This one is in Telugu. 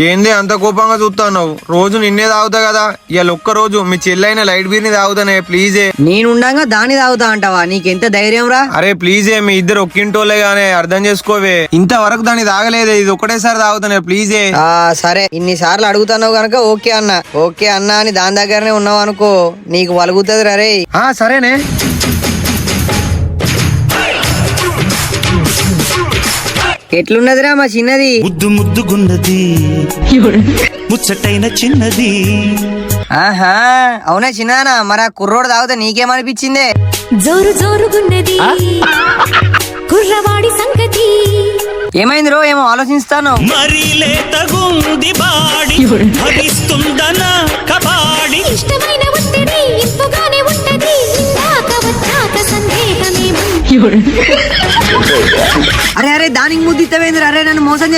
ఏంది అంత కోపంగా చూస్తున్నావు? రోజు నిన్నే తాగుతా కదా, ఇవాళ ఒక్క రోజు మీ చెల్లైన లైట్ బీర్ ని తాగుతానే ప్లీజే. నేనుండగా దాన్ని తాగుతా అంటావా? నీకెంత ధైర్యం రా? అరే ప్లీజే, మీ ఇద్దరు ఒక్కింటోళ్ళే గానే అర్థం చేసుకోవే. ఇంతవరకు దాన్ని తాగలేదే, ఇది ఒకటేసారి తాగుతానే ప్లీజే. సరే ఇన్నిసార్లు అడుగుతున్నావు గనక ఓకే అన్నా అని దాని దగ్గరనే ఉన్నావు అనుకో, నీకు వలుగుతుంది రే. సరేనే. ఎట్లున్నదిరా మా చిన్నది? ముద్దు ముద్దుగున్నది, ముచ్చటైన చిన్నది. ఆహా అవునా చిన్నదానా? మరి ఆ కుర్రోడు తాగుతా నీకేమనిపించిందే? జోరు జోరుగున్నది కుర్రవాడి సంగతి. ఏమైంది రో? ఏమో ఆలోచిస్తాను. మరి లేతగుంది బాడి, భరిస్తుందన కబాడి. ఇష్టమైన ఒత్తిడి ఇంపుగానే ఉంటది, ఇందాక వచ్చాక సందేహమేమో. అరే దానికి ముద్దిత్తవేంద్ర? అరే నన్ను మోసం